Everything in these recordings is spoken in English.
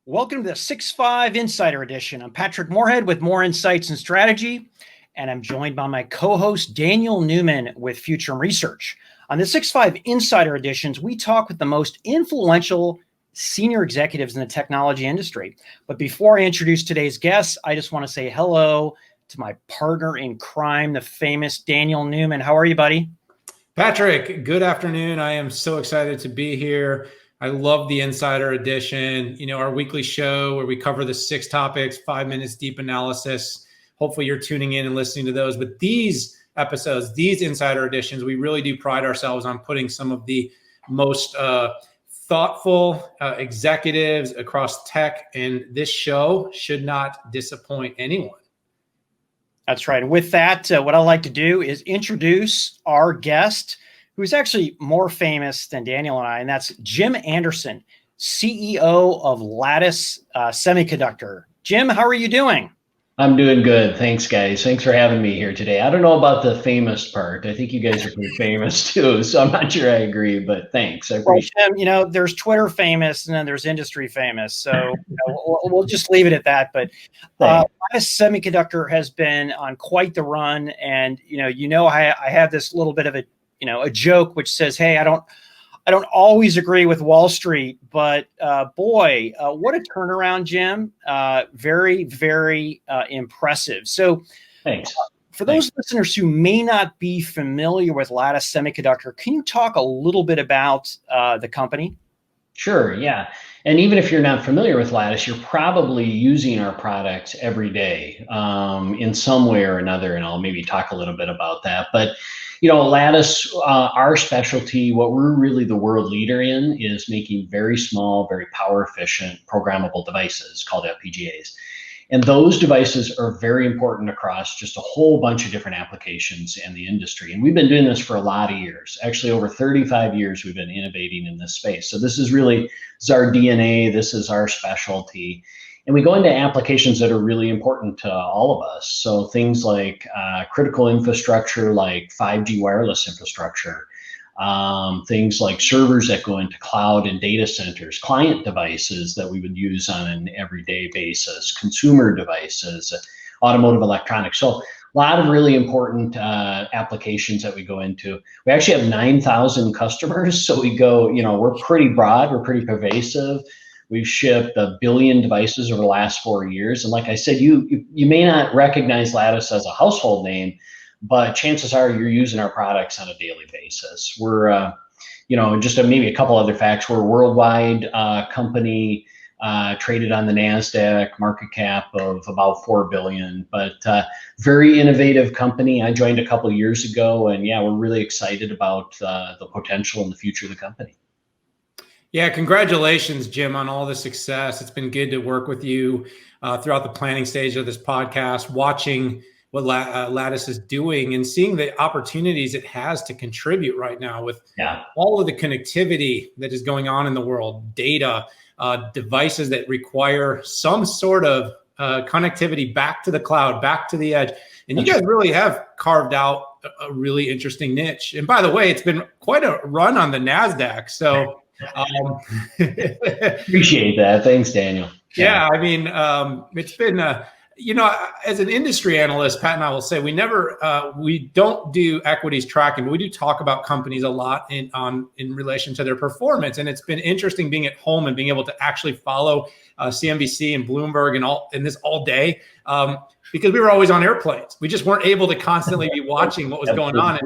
Welcome to the 6-5 Insider Edition. I'm Patrick Moorhead with More Insights and Strategy, and I'm joined by my co-host Daniel Newman with Future Research. On the 6-5 Insider Editions, we talk with the most influential senior executives in the technology industry. But before I introduce today's guests, I just want to say hello to my partner in crime, the famous Daniel Newman. How are you, buddy? Patrick, good afternoon. I am so excited to be here. I love the Insider Edition, our weekly show where we cover the 6 topics, 5 minutes deep analysis. Hopefully you're tuning in and listening to those. But these episodes, these Insider Editions, we really do pride ourselves on putting some of the most thoughtful executives across tech, and this show should not disappoint anyone. That's right. And with that, what I'd like to do is introduce our guest, who's actually more famous than Daniel and I, and that's Jim Anderson, CEO of Lattice Semiconductor. Jim, how are you doing? I'm doing good. Thanks, guys. Thanks for having me here today. I don't know about the famous part. I think you guys are pretty famous too, so I'm not sure I agree, but thanks. I appreciate it. Jim, there's Twitter famous and then there's industry famous. So we'll just leave it at that. But Lattice Semiconductor has been on quite the run. And, I have this little bit of a joke which says, hey, I don't always agree with Wall Street, but boy, what a turnaround, Jim. Very, very impressive. So thanks. For those listeners who may not be familiar with Lattice Semiconductor, can you talk a little bit about the company? Sure, yeah. And even if you're not familiar with Lattice, you're probably using our products every day in some way or another, and I'll maybe talk a little bit about that. But Lattice, our specialty, what we're really the world leader in is making very small, very power efficient programmable devices called FPGAs. And those devices are very important across just a whole bunch of different applications in the industry. And we've been doing this for a lot of years. Actually, over 35 years, we've been innovating in this space. So this is our DNA. This is our specialty. And we go into applications that are really important to all of us. So things like critical infrastructure, like 5G wireless infrastructure, things like servers that go into cloud and data centers, client devices that we would use on an everyday basis, consumer devices, automotive electronics. So a lot of really important applications that we go into. We actually have 9,000 customers. So we go, we're pretty broad, we're pretty pervasive. We've shipped 1 billion devices over the last 4 years. And like I said, you may not recognize Lattice as a household name, but chances are you're using our products on a daily basis. We're, just maybe a couple other facts. We're a worldwide company, traded on the NASDAQ, market cap of about 4 billion, but very innovative company. I joined a couple of years ago, and yeah, we're really excited about the potential and the future of the company. Yeah, congratulations, Jim, on all the success. It's been good to work with you throughout the planning stage of this podcast, watching what Lattice is doing and seeing the opportunities it has to contribute right now with all of the connectivity that is going on in the world, data, devices that require some sort of connectivity back to the cloud, back to the edge. And you guys really have carved out a really interesting niche. And by the way, it's been quite a run on the NASDAQ. So appreciate that. Thanks, Daniel. Yeah, I mean, it's been, as an industry analyst, Pat and I will say we don't do equities tracking, but we do talk about companies a lot in relation to their performance. And it's been interesting being at home and being able to actually follow CNBC and Bloomberg and this all day because we were always on airplanes. We just weren't able to constantly be watching what was going on.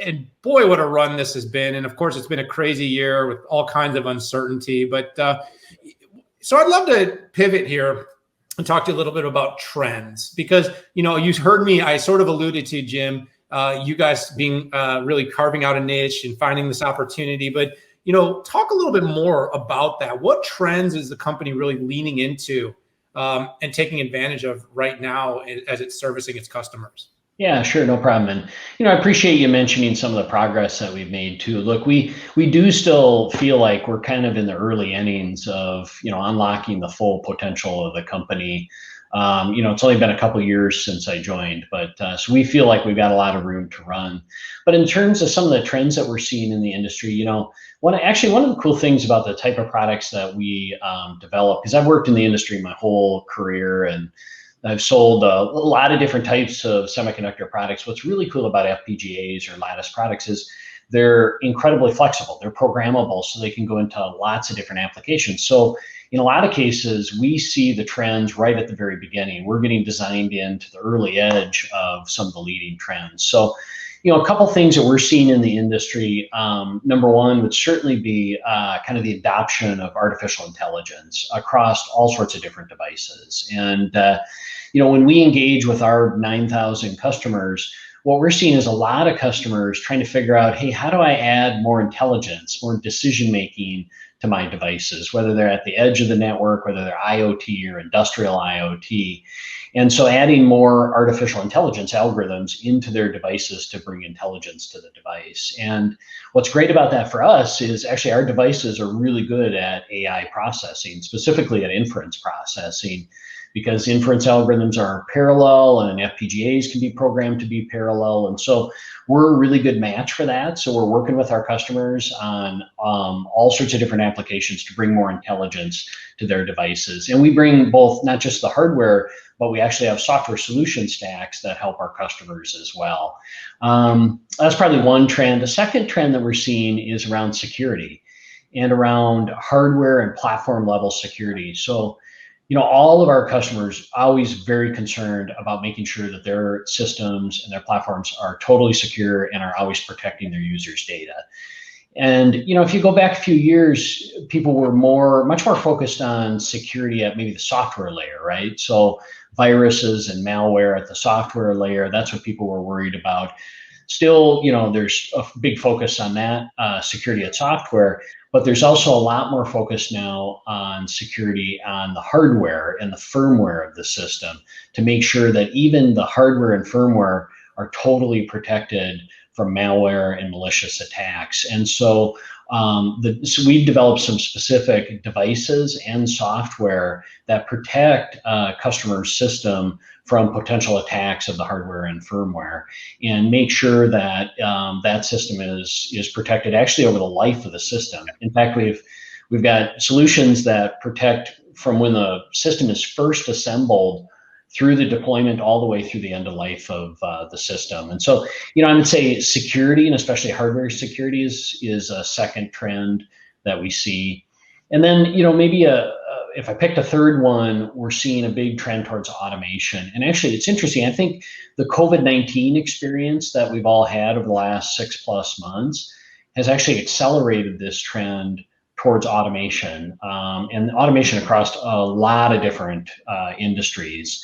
And boy, what a run this has been. And of course, it's been a crazy year with all kinds of uncertainty. But so I'd love to pivot here and talk to you a little bit about trends because, you heard me, I sort of alluded to, Jim, you guys being really carving out a niche and finding this opportunity. But, talk a little bit more about that. What trends is the company really leaning into and taking advantage of right now as it's servicing its customers? Yeah, sure. No problem. And, I appreciate you mentioning some of the progress that we've made too. Look, we do still feel like we're kind of in the early innings of, unlocking the full potential of the company. It's only been a couple years since I joined, but so we feel like we've got a lot of room to run. But in terms of some of the trends that we're seeing in the industry, one of the cool things about the type of products that we develop, because I've worked in the industry my whole career and I've sold a lot of different types of semiconductor products. What's really cool about FPGAs or Lattice products is they're incredibly flexible. They're programmable, so they can go into lots of different applications. So in a lot of cases, we see the trends right at the very beginning. We're getting designed into the early edge of some of the leading trends. So, a couple things that we're seeing in the industry. Number one would certainly be kind of the adoption of artificial intelligence across all sorts of different devices. And, when we engage with our 9,000 customers, what we're seeing is a lot of customers trying to figure out, hey, how do I add more intelligence, more decision-making to my devices, whether they're at the edge of the network, whether they're IoT or industrial IoT. And so adding more artificial intelligence algorithms into their devices to bring intelligence to the device. And what's great about that for us is actually our devices are really good at AI processing, specifically at inference processing, because inference algorithms are parallel and FPGAs can be programmed to be parallel. And so we're a really good match for that. So we're working with our customers on all sorts of different applications to bring more intelligence to their devices. And we bring both, not just the hardware, but we actually have software solution stacks that help our customers as well. That's probably one trend. The second trend that we're seeing is around security and around hardware and platform level security. So all of our customers are always very concerned about making sure that their systems and their platforms are totally secure and are always protecting their users' data. And, if you go back a few years, people were much more focused on security at maybe the software layer, right? So viruses and malware at the software layer, that's what people were worried about. Still, there's a big focus on that, security at software, but there's also a lot more focus now on security on the hardware and the firmware of the system to make sure that even the hardware and firmware are totally protected from malware and malicious attacks. And so, so we've developed some specific devices and software that protect customer system from potential attacks of the hardware and firmware, and make sure that that system is protected actually over the life of the system. In fact, we've got solutions that protect from when the system is first assembled through the deployment all the way through the end of life of the system. And so, I would say security, and especially hardware security, is a second trend that we see. And then, maybe if I picked a third one, we're seeing a big trend towards automation. And actually, it's interesting. I think the COVID-19 experience that we've all had over the last 6+ months has actually accelerated this trend towards automation, and automation across a lot of different industries.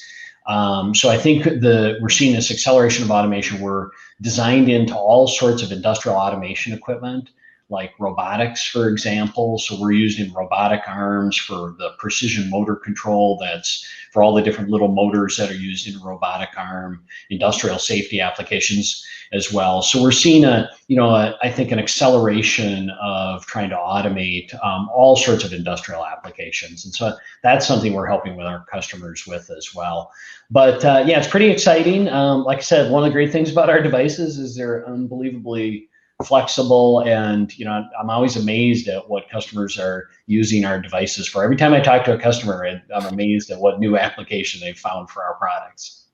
So I think we're seeing this acceleration of automation. We're designed into all sorts of industrial automation equipment, like robotics, for example. So we're using robotic arms for the precision motor control. That's for all the different little motors that are used in a robotic arm, industrial safety applications as well. So we're seeing I think an acceleration of trying to automate all sorts of industrial applications. And so that's something we're helping with our customers with as well. But yeah, it's pretty exciting. Like I said, one of the great things about our devices is they're unbelievably flexible, and I'm always amazed at what customers are using our devices for. Every time I talk to a customer, I'm amazed at what new application they've found for our products.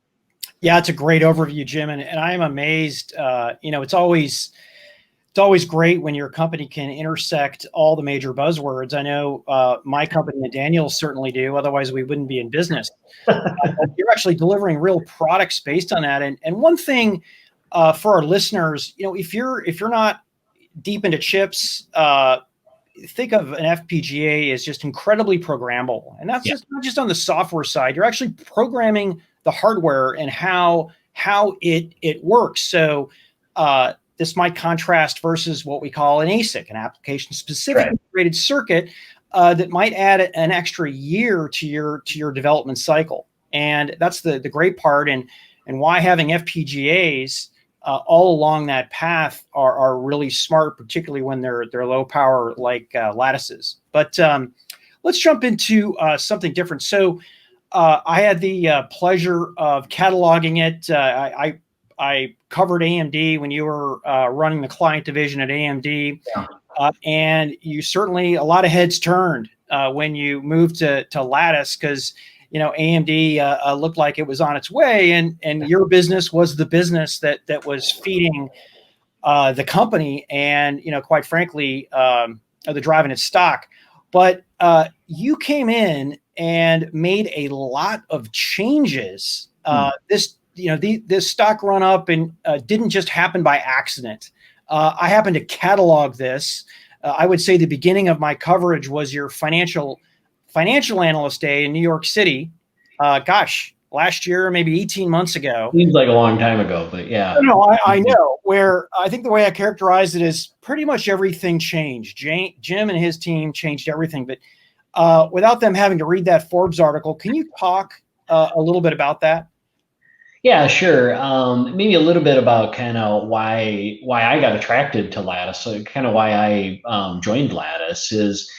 Yeah, it's a great overview, Jim, and I am amazed. It's always great when your company can intersect all the major buzzwords. I know my company and Daniel certainly do. Otherwise, we wouldn't be in business. You're actually delivering real products based on that. And one thing for our listeners, if you're not deep into chips, think of an FPGA as just incredibly programmable, and that's just not just on the software side. You're actually programming the hardware and how it works. So this might contrast versus what we call an ASIC, an application-specific integrated circuit that might add an extra year to your development cycle. And that's the great part, and why having FPGAs all along that path are really smart, particularly when they're low power like lattices. But let's jump into something different. So I had the pleasure of cataloging it. I covered AMD when you were running the client division at AMD, and you certainly a lot of heads turned when you moved to Lattice because AMD looked like it was on its way, and your business was the business that was feeding the company, and quite frankly, the driving its stock. But you came in and made a lot of changes. This stock run up and didn't just happen by accident. I happened to catalog this. I would say the beginning of my coverage was your financial analyst day in New York City. Last year, maybe 18 months ago. Seems like a long time ago, but yeah. No, I know. Where I think the way I characterized it is pretty much everything changed. Jim and his team changed everything. But without them having to read that Forbes article, can you talk a little bit about that? Yeah, sure. Maybe a little bit about kind of why I got attracted to Lattice. So kind of why I joined Lattice is,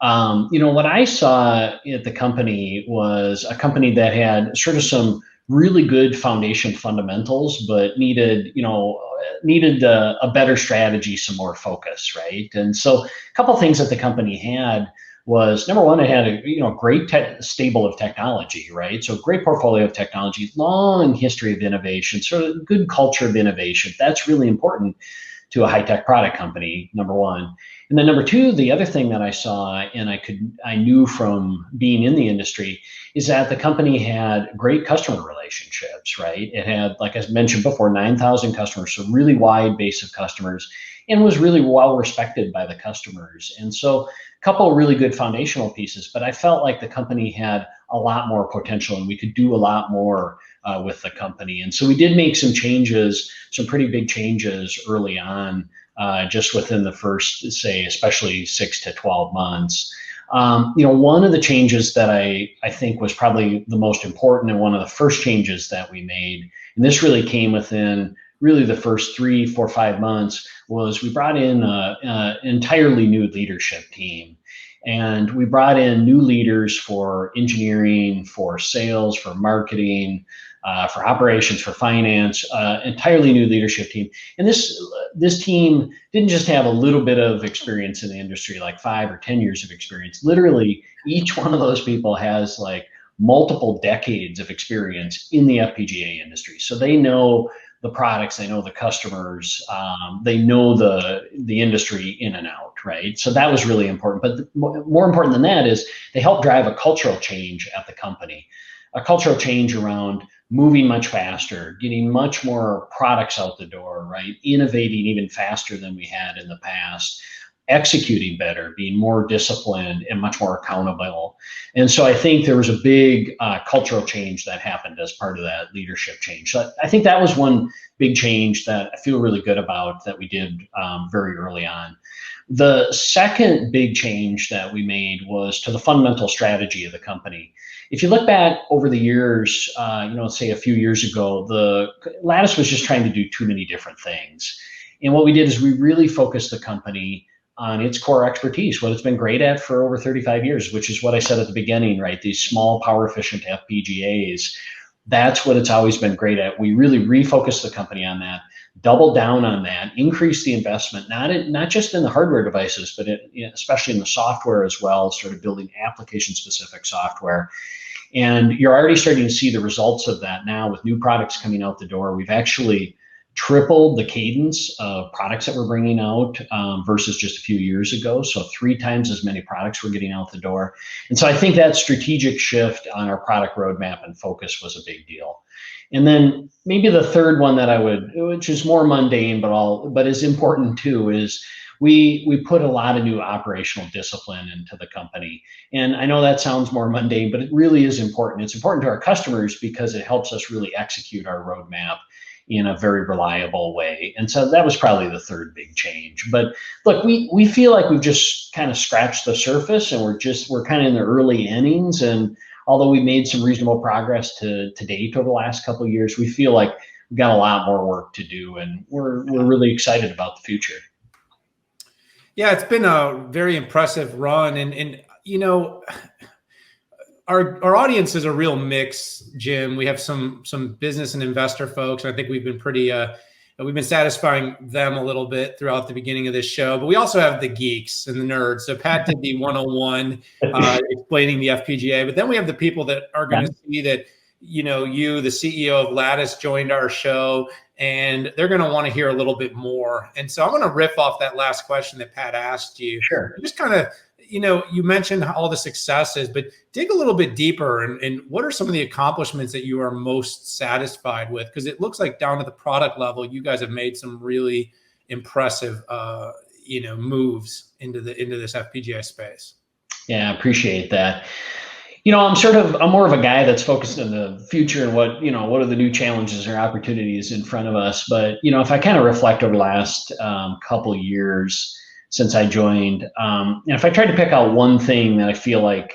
what I saw at the company was a company that had sort of some really good foundation fundamentals, but needed a better strategy, some more focus, right? And so a couple of things that the company had was, number one, it had a great stable of technology, right? So great portfolio of technology, long history of innovation, sort of good culture of innovation. That's really important to a high-tech product company, number one. And then number two, the other thing that I saw and I knew from being in the industry is that the company had great customer relationships, right? It had, like I mentioned before, 9,000 customers, so really wide base of customers, and was really well respected by the customers. And so a couple of really good foundational pieces, but I felt like the company had a lot more potential and we could do a lot more with the company. And so we did make some changes, some pretty big changes early on, just within the first, say, especially 6 to 12 months. One of the changes that I think was probably the most important and one of the first changes that we made, and this really came within really the first 3, 4, 5 months, was we brought in an entirely new leadership team. And we brought in new leaders for engineering, for sales, for marketing, for operations, for finance, entirely new leadership team. And this team didn't just have a little bit of experience in the industry, like 5 or 10 years of experience. Literally, each one of those people has like multiple decades of experience in the FPGA industry. So they know the products, they know the customers, they know the industry in and out, right? So that was really important. But more important than that is they help drive a cultural change at the company, a cultural change around moving much faster, getting much more products out the door, right? Innovating even faster than we had in the past, executing better, being more disciplined and much more accountable. And so I think there was a big cultural change that happened as part of that leadership change. So I think that was one big change that I feel really good about that we did very early on. The second big change that we made was to the fundamental strategy of the company. If you look back over the years, say a few years ago, the Lattice was just trying to do too many different things. And what we did is we really focused the company on its core expertise, what it's been great at for over 35 years, which is what I said at the beginning, right? These small, power efficient FPGAs. That's what it's always been great at. We really refocused the company on that, doubled down on that, increased the investment, not just in the hardware devices, but especially in the software as well, started building application-specific software. And you're already starting to see the results of that now with new products coming out the door. We've actually tripled the cadence of products that we're bringing out versus just a few years ago. So 3 times as many products we're getting out the door. And so I think that strategic shift on our product roadmap and focus was a big deal. And then maybe the third one that which is more mundane, but is important too, is we put a lot of new operational discipline into the company. And I know that sounds more mundane, but it really is important. It's important to our customers because it helps us really execute our roadmap in a very reliable way. And so that was probably the third big change. But look, we feel like we've just kind of scratched the surface and we're kind of in the early innings. And although we made some reasonable progress to date over the last couple of years, we feel like we've got a lot more work to do, and we're really excited about the future. Yeah, it's been a very impressive run. And our audience is a real mix, Jim. We have some business and investor folks. I think we've been we've been satisfying them a little bit throughout the beginning of this show, but we also have the geeks and the nerds. So Pat did the 101 explaining the FPGA, but then we have the people that are going to see that, you, the CEO of Lattice, joined our show, and they're going to want to hear a little bit more. And so I'm going to riff off that last question that Pat asked you. Sure. Just kind of, you mentioned all the successes, but dig a little bit deeper. And what are some of the accomplishments that you are most satisfied with? Because it looks like down to the product level, you guys have made some really impressive, moves into this FPGA space. Yeah, I appreciate that. I'm more of a guy that's focused on the future and what are the new challenges or opportunities in front of us. But, if I kind of reflect over the last couple of years since I joined, and if I tried to pick out one thing that I feel like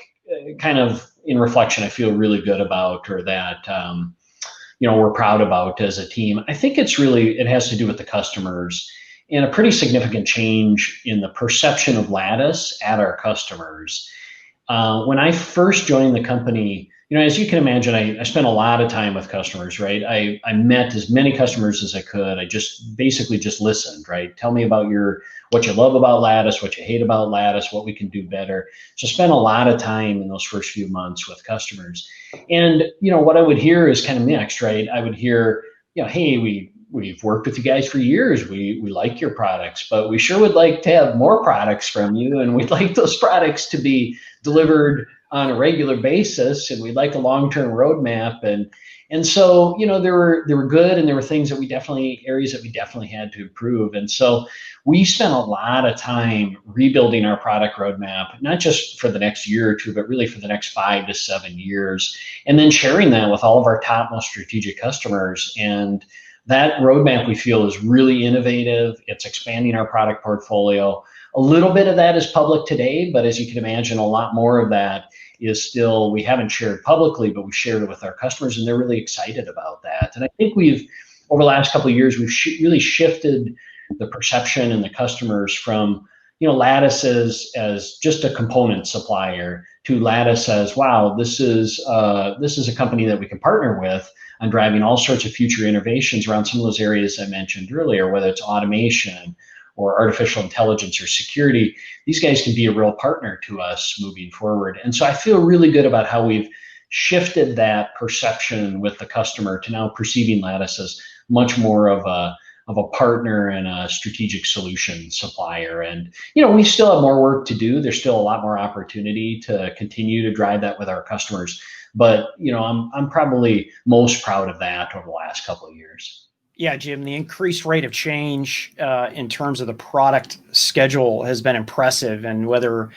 kind of in reflection, I feel really good about, or that, we're proud about as a team, I think it has to do with the customers and a pretty significant change in the perception of Lattice at our customers. When I first joined the company, as you can imagine, I spent a lot of time with customers, right? I met as many customers as I could. I basically just listened, right? Tell me about what you love about Lattice, what you hate about Lattice, what we can do better. So I spent a lot of time in those first few months with customers. And, what I would hear is kind of mixed, right? I would hear, hey, we've worked with you guys for years. We like your products, but we sure would like to have more products from you. And we'd like those products to be delivered on a regular basis. And we'd like a long-term roadmap. And so, there were good, and there were areas that we definitely had to improve. And so we spent a lot of time rebuilding our product roadmap, not just for the next year or two, but really for the next 5 to 7 years, and then sharing that with all of our top most strategic customers. And that roadmap, we feel, is really innovative. It's expanding our product portfolio. A little bit of that is public today, but as you can imagine, a lot more of that is still, we haven't shared publicly, but we shared it with our customers, and they're really excited about that. And I think over the last couple of years, we've really shifted the perception and the customers from, Lattice as just a component supplier to Lattice as, wow, this is a company that we can partner with on driving all sorts of future innovations around some of those areas I mentioned earlier, whether it's automation or artificial intelligence or security. These guys can be a real partner to us moving forward. And so I feel really good about how we've shifted that perception with the customer to now perceiving Lattice as much more of a partner and a strategic solution supplier. And, we still have more work to do. There's still a lot more opportunity to continue to drive that with our customers. But, I'm probably most proud of that over the last couple of years. Yeah, Jim, the increased rate of change in terms of the product schedule has been impressive. And whether,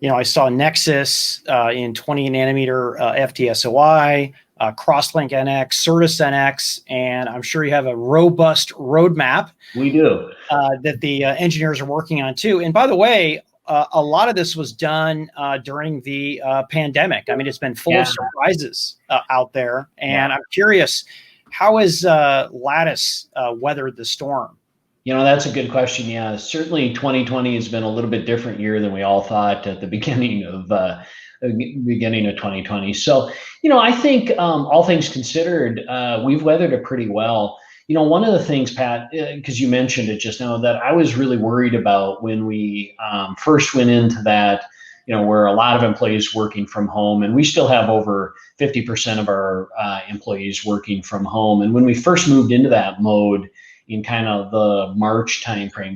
I saw Nexus in 20 nanometer FDSOI, Crosslink NX, Certus NX, and I'm sure you have a robust roadmap. We do. That the engineers are working on too. And by the way, a lot of this was done during the pandemic. I mean, it's been full of surprises out there. And I'm curious, how has Lattice weathered the storm? That's a good question. Yeah, certainly 2020 has been a little bit different year than we all thought at the beginning of 2020. So, I think all things considered, we've weathered it pretty well. One of the things, Pat, because you mentioned it just now, that I was really worried about when we first went into that, where a lot of employees working from home, and we still have over 50% of our employees working from home. And when we first moved into that mode in kind of the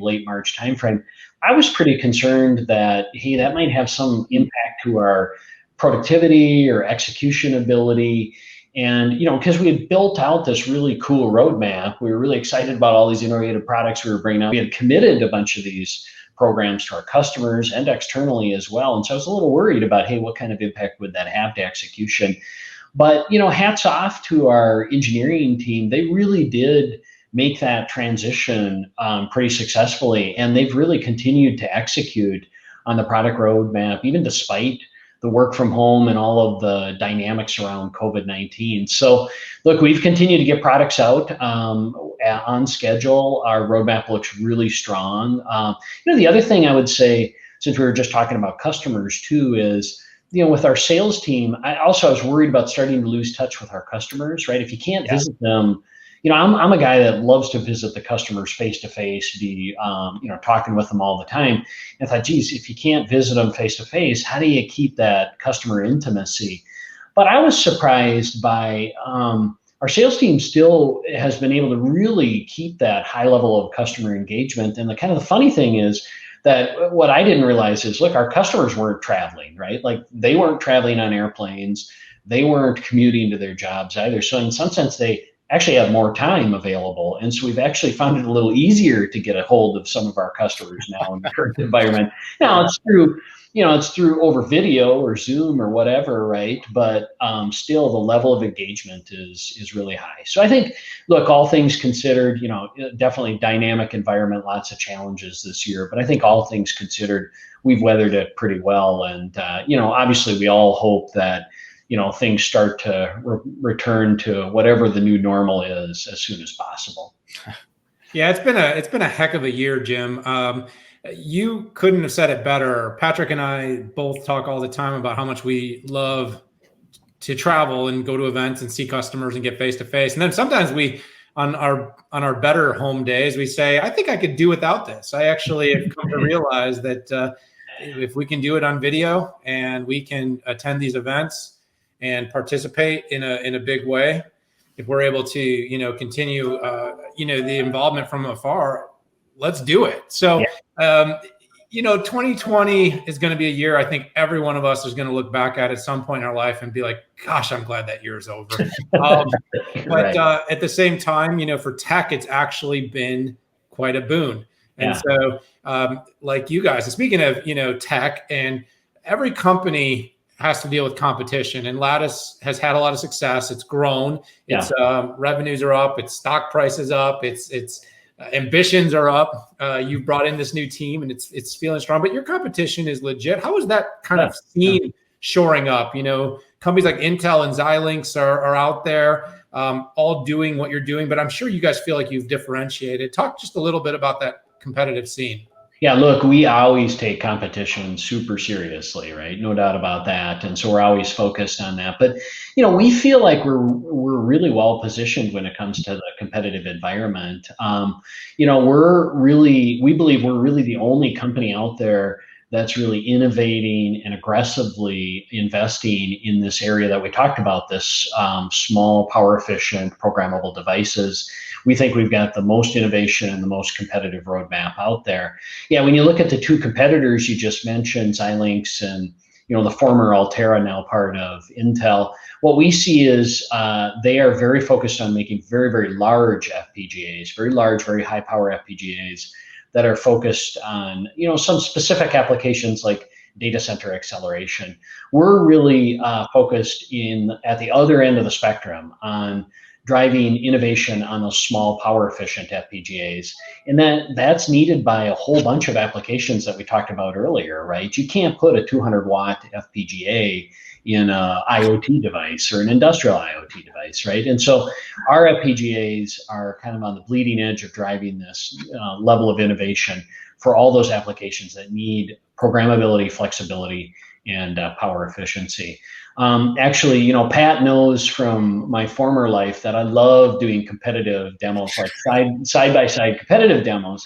late March timeframe, I was pretty concerned that, hey, that might have some impact to our productivity or execution ability. And, because we had built out this really cool roadmap, we were really excited about all these innovative products we were bringing out. We had committed a bunch of these programs to our customers and externally as well. And so I was a little worried about, hey, what kind of impact would that have to execution? But, hats off to our engineering team. They really did make that transition pretty successfully. And they've really continued to execute on the product roadmap, even despite the work from home and all of the dynamics around COVID-19. So look, we've continued to get products out on schedule. Our roadmap looks really strong. The other thing I would say, since we were just talking about customers too, is, with our sales team, I was worried about starting to lose touch with our customers, right? If you can't visit them, I'm a guy that loves to visit the customers face to face, be, talking with them all the time. And I thought, geez, if you can't visit them face to face, how do you keep that customer intimacy? But I was surprised by our sales team still has been able to really keep that high level of customer engagement. And the funny thing is that what I didn't realize is, look, our customers weren't traveling, right? Like they weren't traveling on airplanes. They weren't commuting to their jobs either. So in some sense, they actually have more time available. And so we've actually found it a little easier to get a hold of some of our customers now in the current environment. Now it's through over video or Zoom or whatever, right? But still the level of engagement is really high. So I think, look, all things considered, definitely dynamic environment, lots of challenges this year, but I think all things considered, we've weathered it pretty well. And, obviously we all hope that, things start to return to whatever the new normal is as soon as possible. Yeah, it's been a heck of a year, Jim. You couldn't have said it better. Patrick and I both talk all the time about how much we love to travel and go to events and see customers and get face to face. And then sometimes we, on our better home days, we say, I think I could do without this. I actually have come to realize that if we can do it on video and we can attend these events and participate in a big way, if we're able to, continue, the involvement from afar, let's do it. So, 2020 is going to be a year I think every one of us is going to look back at some point in our life and be like, gosh, I'm glad that year is over. But at the same time, for tech, it's actually been quite a boon. And so like you guys, and speaking of, tech, and every company has to deal with competition, and Lattice has had a lot of success. It's grown. Its revenues are up. Its stock price is up. Its ambitions are up. You've brought in this new team, and it's feeling strong. But your competition is legit. How is that kind of scene shoring up? Companies like Intel and Xilinx are out there, all doing what you're doing. But I'm sure you guys feel like you've differentiated. Talk just a little bit about that competitive scene. Yeah, look, we always take competition super seriously, right? No doubt about that. And so we're always focused on that. But, we feel like we're really well positioned when it comes to the competitive environment. We believe we're really the only company out there that's really innovating and aggressively investing in this area that we talked about, this small, power efficient, programmable devices. We think we've got the most innovation and the most competitive roadmap out there. Yeah, when you look at the two competitors you just mentioned, Xilinx and the former Altera, now part of Intel, what we see is they are very focused on making very, very large FPGAs, very large, very high power FPGAs that are focused on some specific applications like data center acceleration. We're really focused at the other end of the spectrum on driving innovation on those small power efficient FPGAs. And that's needed by a whole bunch of applications that we talked about earlier, right? You can't put a 200 watt FPGA in an IoT device or an industrial IoT device, right? And so our FPGAs are kind of on the bleeding edge of driving this level of innovation for all those applications that need programmability, flexibility, and power efficiency. Actually, Pat knows from my former life that I love doing competitive demos, like side-by-side competitive demos.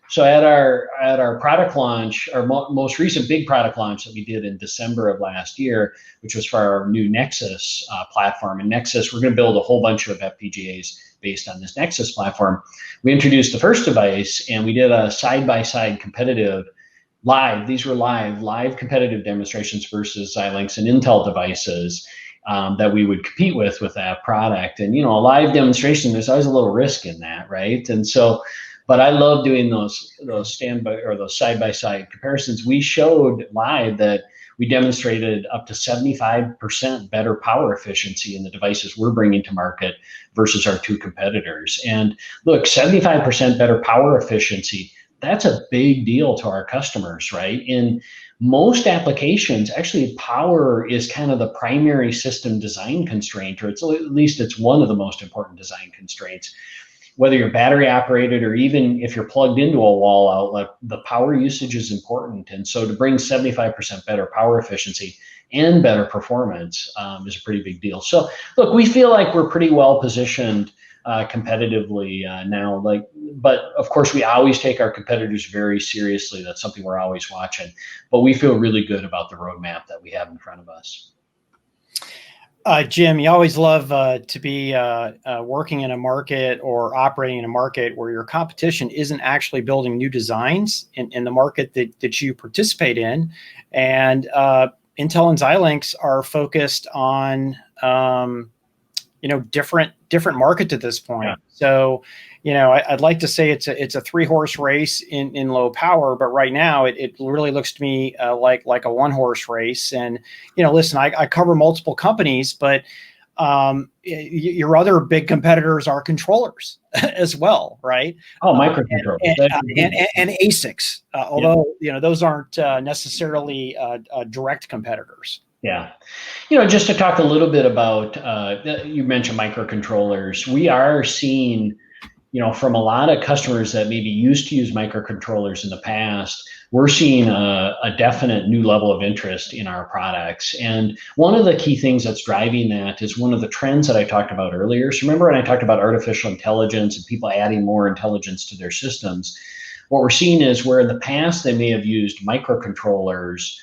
So at our product launch, our most recent big product launch that we did in December of last year, which was for our new Nexus platform. And Nexus, we're going to build a whole bunch of FPGAs based on this Nexus platform. We introduced the first device, and we did a side-by-side competitive live. These were live competitive demonstrations versus Xilinx and Intel devices that we would compete with that product. And a live demonstration, there's always a little risk in that, right? And so, but I love doing those standby or those side-by-side comparisons. We showed live that we demonstrated up to 75% better power efficiency in the devices we're bringing to market versus our two competitors. And look, 75% better power efficiency, that's a big deal to our customers, right? In most applications, actually power is kind of the primary system design constraint, or at least it's one of the most important design constraints. whether you're battery operated or even if you're plugged into a wall outlet, the power usage is important. And so to bring 75% better power efficiency and better performance is a pretty big deal. So look, we feel like we're pretty well positioned competitively now. But of course, we always take our competitors very seriously. That's something we're always watching. But we feel really good about the roadmap that we have in front of us. Jim, you always love to be working in a market or operating in a market where your competition isn't actually building new designs in the market that you participate in. And Intel and Xilinx are focused on different markets at this point. Yeah. So, I'd like to say it's a 3-horse race in low power, but right now it really looks to me like a 1-horse race. And listen, I cover multiple companies, but your other big competitors are controllers as well, right? Oh, microcontrollers and ASICs, although those aren't necessarily direct competitors. Yeah. Just to talk a little bit about, you mentioned microcontrollers. We are seeing, from a lot of customers that maybe used to use microcontrollers in the past, we're seeing a definite new level of interest in our products. And one of the key things that's driving that is one of the trends that I talked about earlier. So remember when I talked about artificial intelligence and people adding more intelligence to their systems, what we're seeing is where in the past they may have used microcontrollers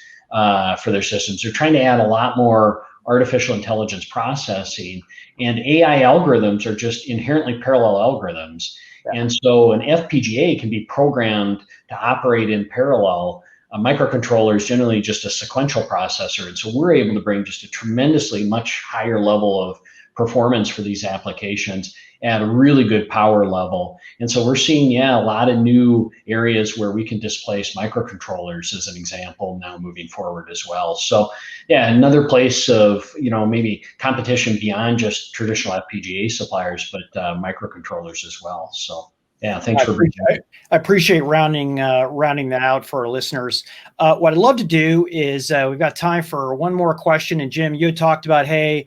for their systems. They're trying to add a lot more artificial intelligence processing, and AI algorithms are just inherently parallel algorithms. Yeah. And so an FPGA can be programmed to operate in parallel. A microcontroller is generally just a sequential processor. And so we're able to bring just a tremendously much higher level of performance for these applications at a really good power level. And so we're seeing, a lot of new areas where we can displace microcontrollers as an example now moving forward as well. So another place of, maybe competition beyond just traditional FPGA suppliers, but microcontrollers as well. So thanks for bringing it. I appreciate rounding that out for our listeners. What I'd love to do is we've got time for one more question. And Jim, you had talked about, hey,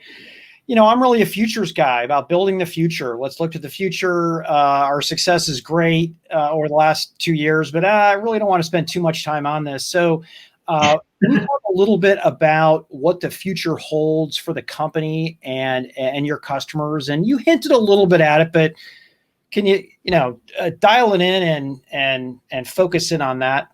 I'm really a futures guy about building the future. Let's look to the future. Our success is great over the last 2 years, but I really don't want to spend too much time on this. So can you talk a little bit about what the future holds for the company and your customers? And you hinted a little bit at it, but can you, dial it in and focus in on that?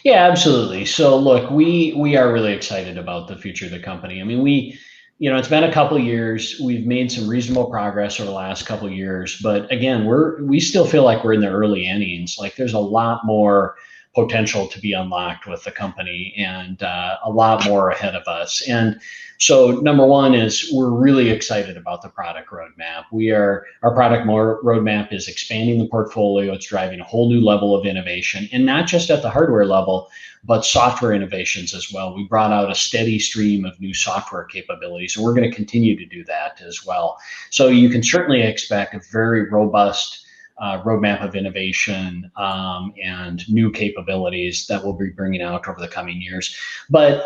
Yeah, absolutely. So look, we are really excited about the future of the company. I mean, it's been a couple of years. We've made some reasonable progress over the last couple of years, but again, we still feel like we're in the early innings. Like there's a lot more potential to be unlocked with the company and a lot more ahead of us. And so number one is we're really excited about the product roadmap. Our product roadmap is expanding the portfolio. It's driving a whole new level of innovation, and not just at the hardware level, but software innovations as well. We brought out a steady stream of new software capabilities, and we're going to continue to do that as well. So you can certainly expect a very robust roadmap of innovation and new capabilities that we'll be bringing out over the coming years. But,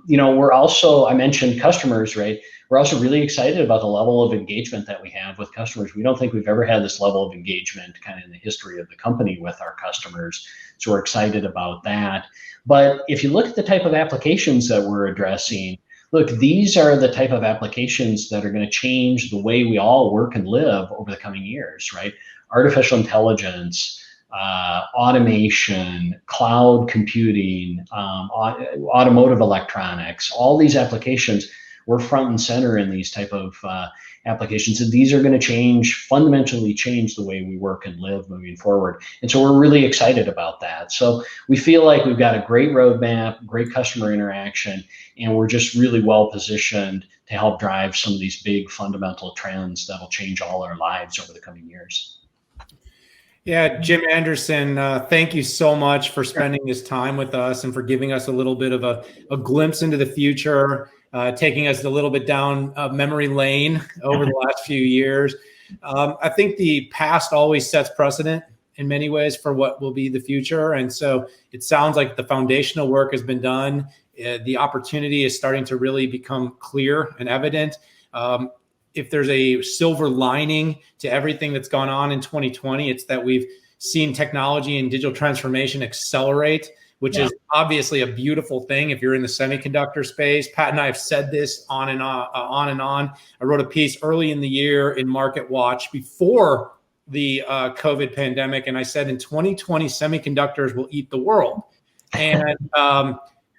we're also, I mentioned customers, right? We're also really excited about the level of engagement that we have with customers. We don't think we've ever had this level of engagement kind of in the history of the company with our customers. So we're excited about that. But if you look at the type of applications that we're addressing, look, these are the type of applications that are going to change the way we all work and live over the coming years, right? Artificial intelligence, automation, cloud computing, automotive electronics, all these applications, we're front and center in these type of applications. And these are going to fundamentally change the way we work and live moving forward. And so we're really excited about that. So we feel like we've got a great roadmap, great customer interaction, and we're just really well positioned to help drive some of these big fundamental trends that'll change all our lives over the coming years. Yeah, Jim Anderson, thank you so much for spending this time with us and for giving us a little bit of a glimpse into the future, taking us a little bit down memory lane over the last few years. I think the past always sets precedent in many ways for what will be the future. And so it sounds like the foundational work has been done. The opportunity is starting to really become clear and evident. if there's a silver lining to everything that's gone on in 2020, it's that we've seen technology and digital transformation accelerate, which is obviously a beautiful thing if you're in the semiconductor space. Pat and I have said this on and on. I wrote a piece early in the year in Market Watch before the COVID pandemic, and I said in 2020, semiconductors will eat the world. And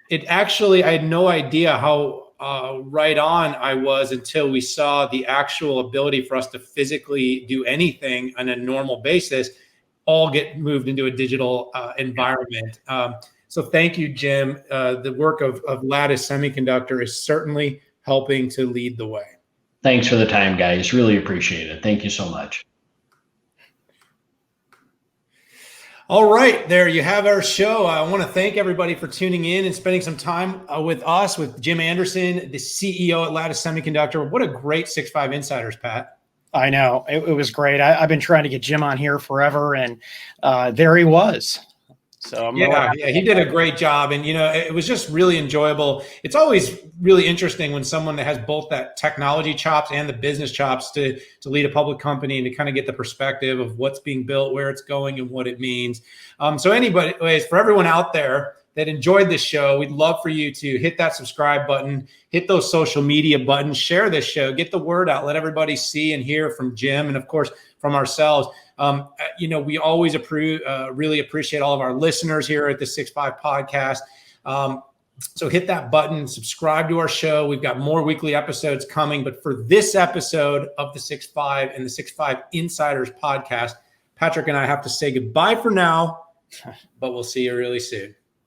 it actually, I had no idea how right on I was until we saw the actual ability for us to physically do anything on a normal basis all get moved into a digital environment. So thank you, Jim. The work of Lattice Semiconductor is certainly helping to lead the way. Thanks for the time, guys. Really appreciate it. Thank you so much. All right, there you have our show. I want to thank everybody for tuning in and spending some time with us, with Jim Anderson, the CEO at Lattice Semiconductor. What a great 6.5 Insiders, Pat. I know. It was great. I've been trying to get Jim on here forever, and there he was. So yeah, he did a great job. And, it was just really enjoyable. It's always really interesting when someone that has both that technology chops and the business chops to lead a public company and to kind of get the perspective of what's being built, where it's going, and what it means. So anyways, for everyone out there that enjoyed this show, we'd love for you to hit that subscribe button, hit those social media buttons, share this show, get the word out, let everybody see and hear from Jim and, of course, from ourselves. We always really appreciate all of our listeners here at the 6.5 podcast. So hit that button, subscribe to our show. We've got more weekly episodes coming. But for this episode of the 6.5 and the 6.5 Insiders podcast, Patrick and I have to say goodbye for now, but we'll see you really soon.